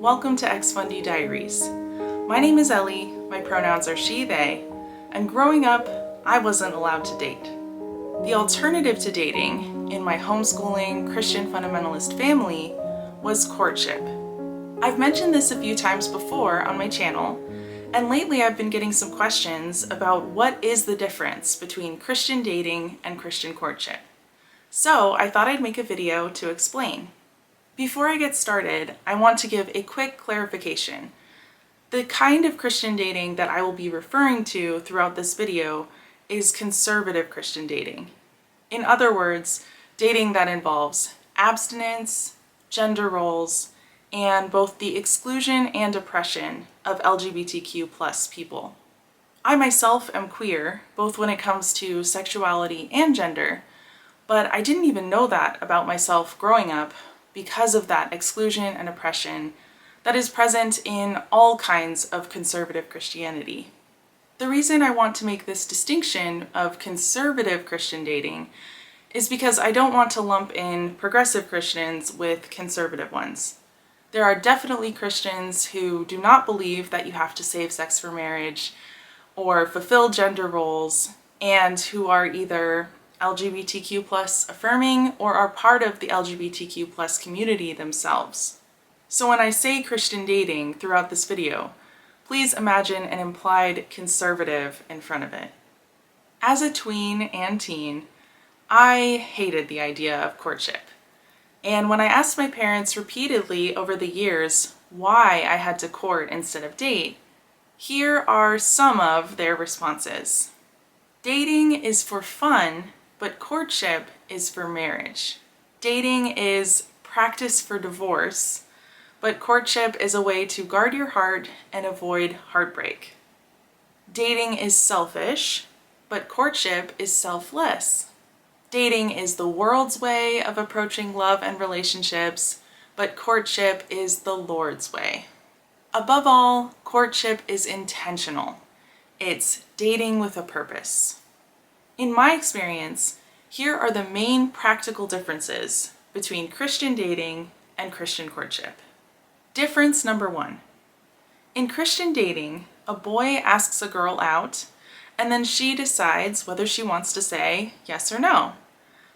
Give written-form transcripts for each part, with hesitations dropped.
Welcome to Ex-Fundie Diaries. My name is Ellie, my pronouns are she, they, and growing up, I wasn't allowed to date. The alternative to dating in my homeschooling Christian fundamentalist family was courtship. I've mentioned this a few times before on my channel, and lately I've been getting some questions about what is the difference between Christian dating and Christian courtship. So I thought I'd make a video to explain. Before I get started, I want to give a quick clarification. The kind of Christian dating that I will be referring to throughout this video is conservative Christian dating. In other words, dating that involves abstinence, gender roles, and both the exclusion and oppression of LGBTQ+ people. I myself am queer, both when it comes to sexuality and gender, but I didn't even know that about myself growing up because of that exclusion and oppression that is present in all kinds of conservative Christianity. The reason I want to make this distinction of conservative Christian dating is because I don't want to lump in progressive Christians with conservative ones. There are definitely Christians who do not believe that you have to save sex for marriage or fulfill gender roles, and who are either LGBTQ+ affirming or are part of the LGBTQ+ community themselves. So when I say Christian dating throughout this video, please imagine an implied conservative in front of it. As a tween and teen, I hated the idea of courtship. And when I asked my parents repeatedly over the years why I had to court instead of date, here are some of their responses. Dating is for fun, but courtship is for marriage. Dating is practice for divorce, but courtship is a way to guard your heart and avoid heartbreak. Dating is selfish, but courtship is selfless. Dating is the world's way of approaching love and relationships, but courtship is the Lord's way. Above all, courtship is intentional. It's dating with a purpose. In my experience, here are the main practical differences between Christian dating and Christian courtship. Difference number 1. In Christian dating, a boy asks a girl out, and then she decides whether she wants to say yes or no.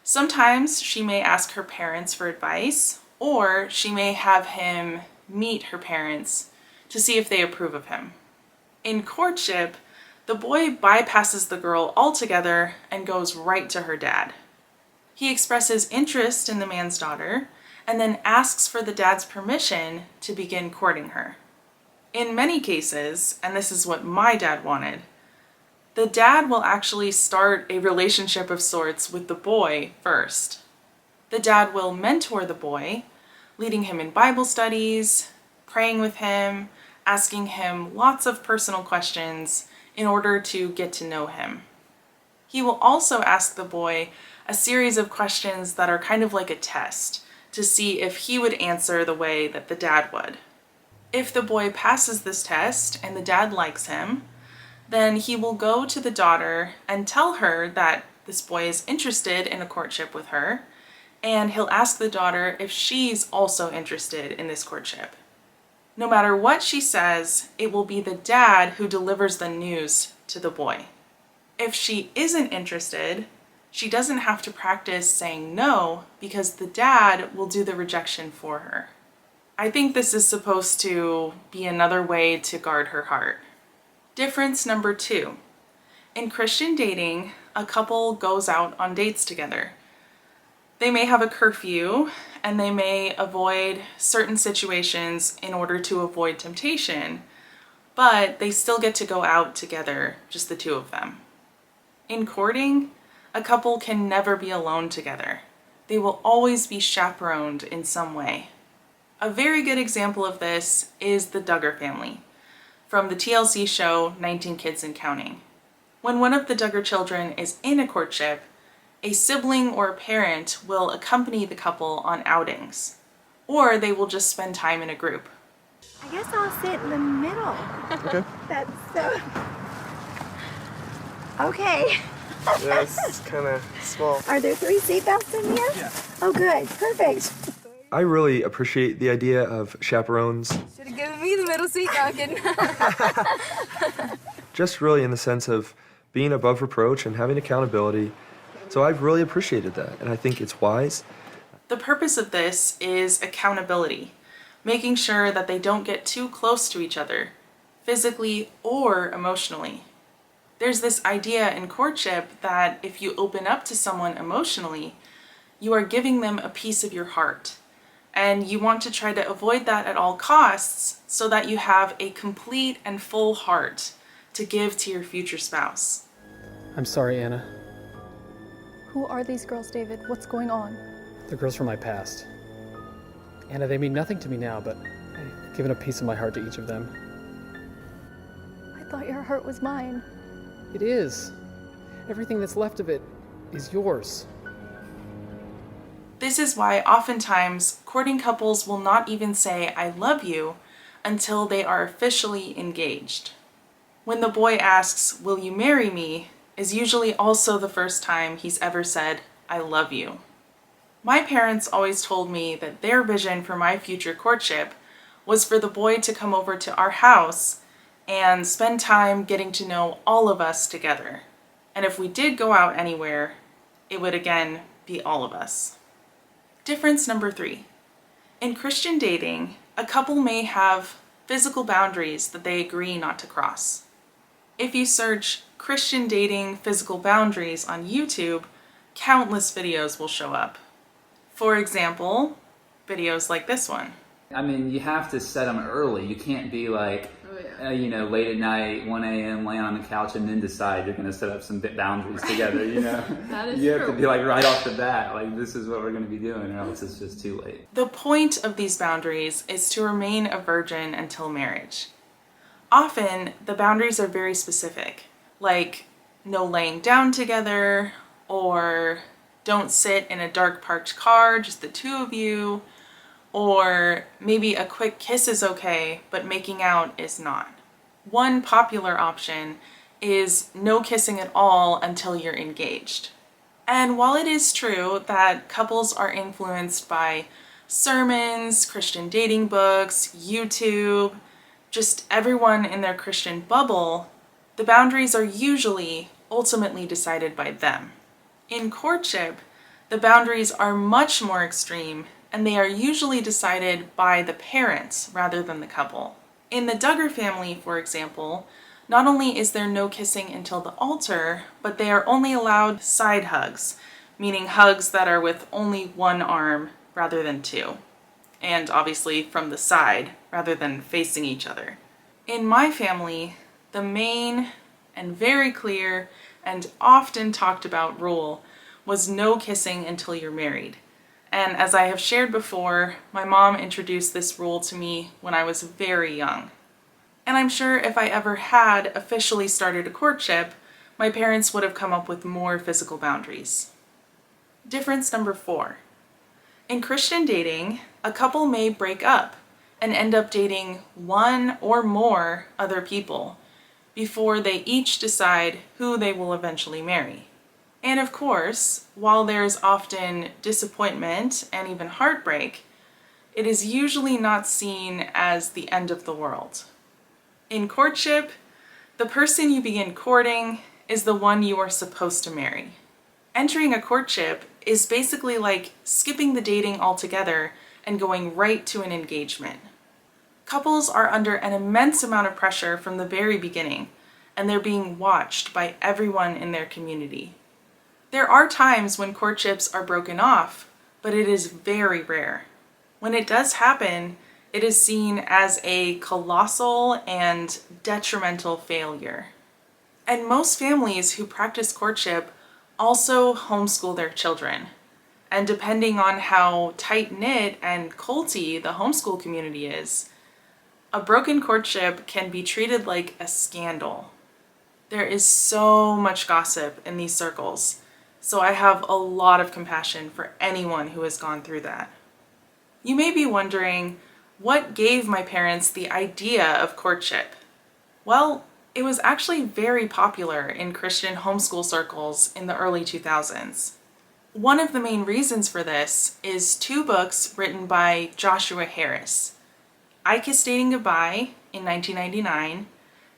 Sometimes she may ask her parents for advice, or she may have him meet her parents to see if they approve of him. In courtship, the boy bypasses the girl altogether and goes right to her dad. He expresses interest in the man's daughter and then asks for the dad's permission to begin courting her. In many cases, and this is what my dad wanted, the dad will actually start a relationship of sorts with the boy first. The dad will mentor the boy, leading him in Bible studies, praying with him, asking him lots of personal questions in order to get to know him. He will also ask the boy a series of questions that are kind of like a test to see if he would answer the way that the dad would. If the boy passes this test and the dad likes him, then he will go to the daughter and tell her that this boy is interested in a courtship with her, and he'll ask the daughter if she's also interested in this courtship. No matter what she says, it will be the dad who delivers the news to the boy. If she isn't interested, she doesn't have to practice saying no because the dad will do the rejection for her. I think this is supposed to be another way to guard her heart. Difference number 2. In Christian dating, a couple goes out on dates together. They may have a curfew, and they may avoid certain situations in order to avoid temptation, but they still get to go out together, just the two of them. In courting, a couple can never be alone together. They will always be chaperoned in some way. A very good example of this is the Duggar family, from the TLC show 19 Kids and Counting. When one of the Duggar children is in a courtship, a sibling or a parent will accompany the couple on outings, or they will just spend time in a group. I guess I'll sit in the middle. Okay. That's so... Okay. Yeah, it's kind of small. Are there 3 seatbelts in here? Yeah. Oh, good. Perfect. I really appreciate the idea of chaperones, Should have given me the middle seat, Duncan. just really in the sense of being above reproach and having accountability. So I've really appreciated that, and I think it's wise. The purpose of this is accountability, making sure that they don't get too close to each other, physically or emotionally. There's this idea in courtship that if you open up to someone emotionally, you are giving them a piece of your heart. And you want to try to avoid that at all costs so that you have a complete and full heart to give to your future spouse. I'm sorry, Anna. Who are these girls, David? What's going on? They're girls from my past. Anna, they mean nothing to me now, but I've given a piece of my heart to each of them. I thought your heart was mine. It is. Everything that's left of it is yours. This is why oftentimes courting couples will not even say "I love you" until they are officially engaged. When the boy asks, "Will you marry me?" is usually also the first time he's ever said "I love you." My parents always told me that their vision for my future courtship was for the boy to come over to our house and spend time getting to know all of us together. And if we did go out anywhere, it would again be all of us. Difference number 3. In Christian dating, a couple may have physical boundaries that they agree not to cross. If you search Christian dating physical boundaries on YouTube, countless videos will show up. For example, videos like this one. I mean, you have to set them early. You can't be like, late at night, 1 a.m., laying on the couch and then decide you're going to set up some boundaries together, That is You true. have to be like right off the bat, like this is what we're going to be doing, or else it's just too late. The point of these boundaries is to remain a virgin until marriage. Often, the boundaries are very specific, like no laying down together, or don't sit in a dark parked car, just the two of you, or maybe a quick kiss is okay, but making out is not. One popular option is no kissing at all until you're engaged. And while it is true that couples are influenced by sermons, Christian dating books, YouTube, just everyone in their Christian bubble, the boundaries are usually ultimately decided by them. In courtship, the boundaries are much more extreme, and they are usually decided by the parents rather than the couple. In the Duggar family, for example, not only is there no kissing until the altar, but they are only allowed side hugs, meaning hugs that are with only one arm rather than two, and obviously from the side rather than facing each other. In my family, the main and very clear and often talked about rule was no kissing until you're married. And as I have shared before, my mom introduced this rule to me when I was very young. And I'm sure if I ever had officially started a courtship, my parents would have come up with more physical boundaries. Difference number 4. In Christian dating, a couple may break up and end up dating one or more other people before they each decide who they will eventually marry. And of course, while there's often disappointment and even heartbreak, it is usually not seen as the end of the world. In courtship, the person you begin courting is the one you are supposed to marry. Entering a courtship is basically like skipping the dating altogether and going right to an engagement. Couples are under an immense amount of pressure from the very beginning, and they're being watched by everyone in their community. There are times when courtships are broken off, but it is very rare. When it does happen, it is seen as a colossal and detrimental failure. And most families who practice courtship also homeschool their children. And depending on how tight-knit and culty the homeschool community is, a broken courtship can be treated like a scandal. There is so much gossip in these circles. So I have a lot of compassion for anyone who has gone through that. You may be wondering, what gave my parents the idea of courtship? Well, it was actually very popular in Christian homeschool circles in the early 2000s. One of the main reasons for this is two books written by Joshua Harris, I Kissed Dating Goodbye in 1999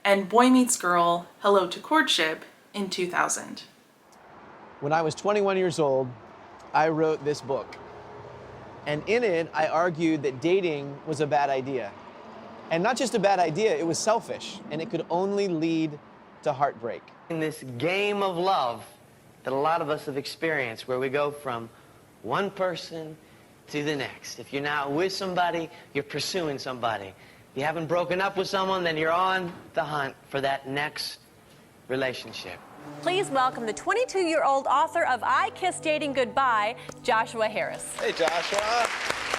and Boy Meets Girl, Hello to Courtship in 2000. When I was 21 years old, I wrote this book. And in it, I argued that dating was a bad idea. And not just a bad idea, it was selfish, and it could only lead to heartbreak. In this game of love that a lot of us have experienced, where we go from one person to the next. If you're not with somebody, you're pursuing somebody. If you haven't broken up with someone, then you're on the hunt for that next relationship. Please welcome the 22-year-old author of I Kissed Dating Goodbye, Joshua Harris. Hey, Joshua.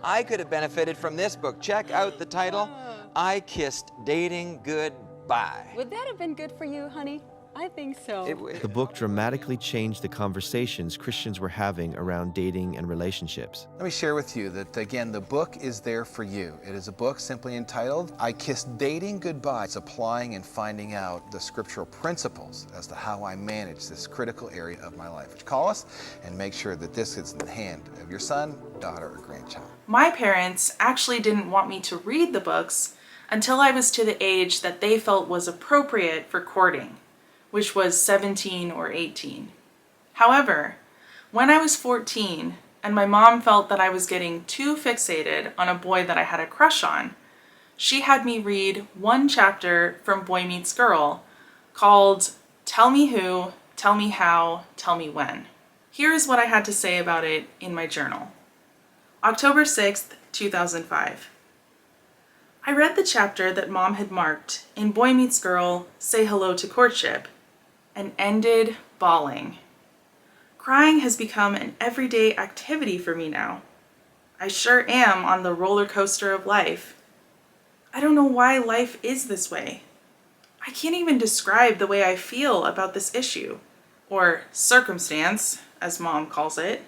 I could have benefited from this book. Check out the title, I Kissed Dating Goodbye. Would that have been good for you, honey? I think so. The book dramatically changed the conversations Christians were having around dating and relationships. Let me share with you that, again, the book is there for you. It is a book simply entitled, I Kissed Dating Goodbye. It's applying and finding out the scriptural principles as to how I manage this critical area of my life. Would you call us and make sure that this is in the hand of your son, daughter, or grandchild? My parents actually didn't want me to read the books until I was to the age that they felt was appropriate for courting, which was 17 or 18. However, when I was 14 and my mom felt that I was getting too fixated on a boy that I had a crush on, she had me read one chapter from Boy Meets Girl called Tell Me Who, Tell Me How, Tell Me When. Here is what I had to say about it in my journal. October 6th, 2005. I read the chapter that Mom had marked in Boy Meets Girl, Say Hello to Courtship, and ended bawling. Crying has become an everyday activity for me now. I sure am on the roller coaster of life. I don't know why life is this way. I can't even describe the way I feel about this issue, or circumstance, as Mom calls it.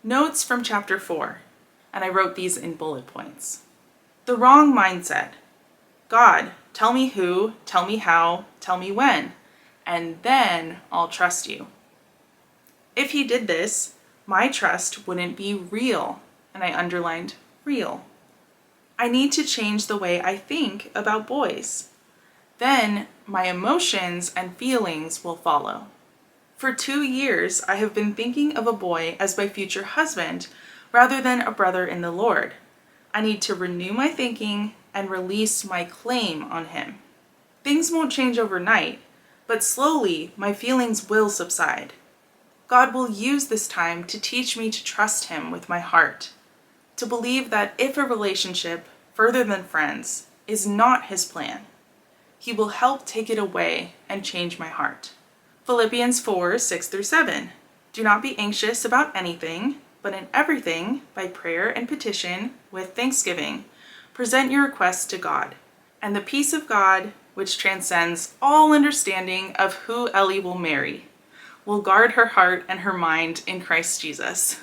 Notes from chapter 4, and I wrote these in bullet points. The wrong mindset. God, tell me who, tell me how, tell me when, and then I'll trust you. If he did this, my trust wouldn't be real, and I underlined real. I need to change the way I think about boys. Then my emotions and feelings will follow. For 2 years, I have been thinking of a boy as my future husband rather than a brother in the Lord. I need to renew my thinking and release my claim on him. Things won't change overnight, but slowly my feelings will subside. God will use this time to teach me to trust him with my heart, to believe that if a relationship, further than friends, is not his plan, he will help take it away and change my heart. Philippians 4, 6 through 7. Do not be anxious about anything, but in everything, by prayer and petition, with thanksgiving, present your requests to God. And the peace of God, which transcends all understanding of who Ellie will marry, will guard her heart and her mind in Christ Jesus.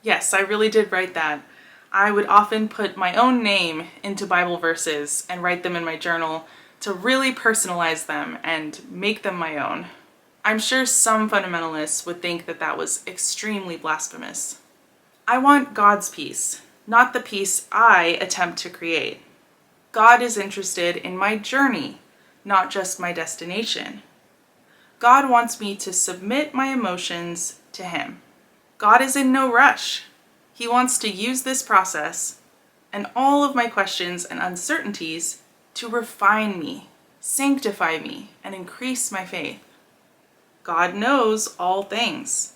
Yes, I really did write that. I would often put my own name into Bible verses and write them in my journal to really personalize them and make them my own. I'm sure some fundamentalists would think that that was extremely blasphemous. I want God's peace, not the peace I attempt to create. God is interested in my journey, not just my destination. God wants me to submit my emotions to him. God is in no rush. He wants to use this process and all of my questions and uncertainties to refine me, sanctify me, and increase my faith. God knows all things.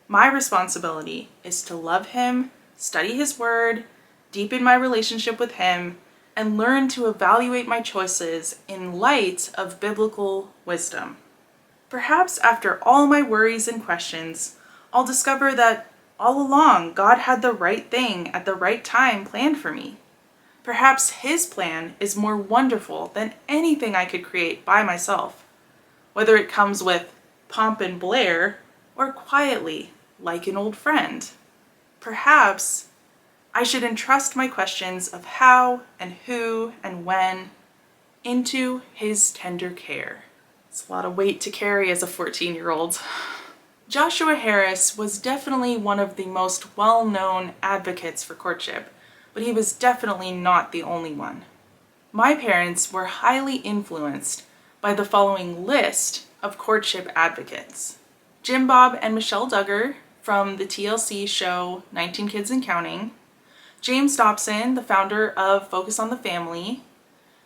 My responsibility is to love him, study his word, deepen my relationship with him, and learn to evaluate my choices in light of biblical wisdom. Perhaps after all my worries and questions, I'll discover that all along God had the right thing at the right time planned for me. Perhaps his plan is more wonderful than anything I could create by myself, whether it comes with pomp and blare or quietly like an old friend. Perhaps I should entrust my questions of how and who and when into his tender care. It's a lot of weight to carry as a 14-year-old. Joshua Harris was definitely one of the most well-known advocates for courtship, but he was definitely not the only one. My parents were highly influenced by the following list of courtship advocates: Jim Bob and Michelle Duggar from the TLC show 19 Kids and Counting, James Dobson, the founder of Focus on the Family,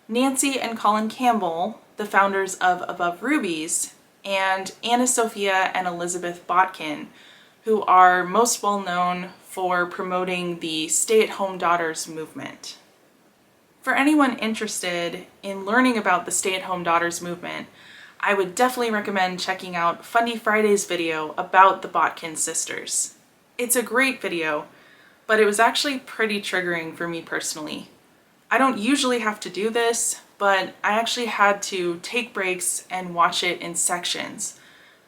Nancy and Colin Campbell, the founders of Above Rubies, and Anna Sophia and Elizabeth Botkin, who are most well known for promoting the stay-at-home daughters movement. For anyone interested in learning about the stay-at-home daughters movement, I would definitely recommend checking out Fundie Friday's video about the Botkin sisters. It's a great video, but it was actually pretty triggering for me personally. I don't usually have to do this, but I actually had to take breaks and watch it in sections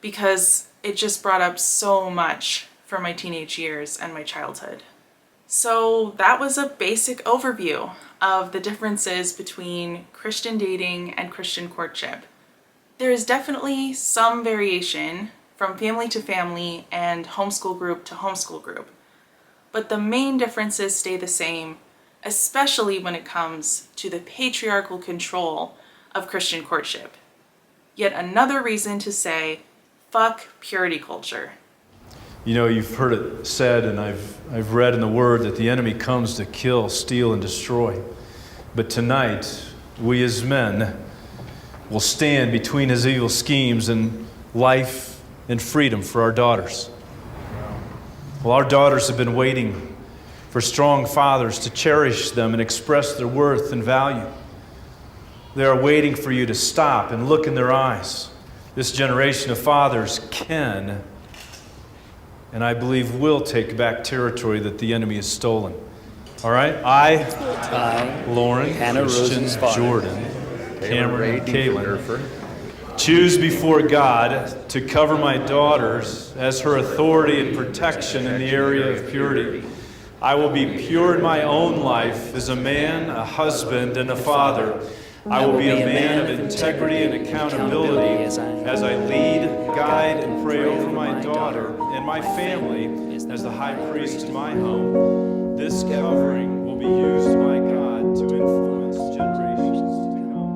because it just brought up so much from my teenage years and my childhood. So that was a basic overview of the differences between Christian dating and Christian courtship. There is definitely some variation from family to family and homeschool group to homeschool group, but the main differences stay the same, especially when it comes to the patriarchal control of Christian courtship. Yet another reason to say, fuck purity culture. You know, you've heard it said, and I've read in the Word, that the enemy comes to kill, steal, and destroy. But tonight, we as men will stand between his evil schemes and life and freedom for our daughters. Well, our daughters have been waiting for strong fathers to cherish them and express their worth and value. They are waiting for you to stop and look in their eyes. This generation of fathers can, and I believe will, take back territory that the enemy has stolen. All right? I Lauren, Hannah Christian, Rosen's Jordan, Cameron, and Caitlin, choose before God to cover my daughters as her authority and protection in the area of purity. I will be pure in my own life as a man, a husband, and a father. I will be a man of integrity and accountability as I lead, guide, and pray over my daughter and my family as the high priest in my home. This covering will be used by God to influence generations to come.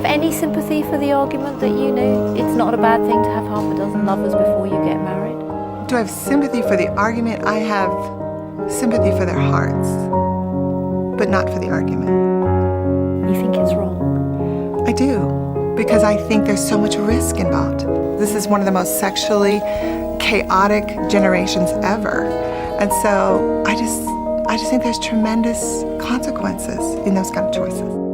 Any sympathy for the argument that you knew it's not a bad thing to have half a dozen lovers before you get married? Do I have sympathy for the argument? I have sympathy for their hearts, but not for the argument. You think it's wrong? I do, because I think there's so much risk involved. This is one of the most sexually chaotic generations ever. And so I just think there's tremendous consequences in those kind of choices.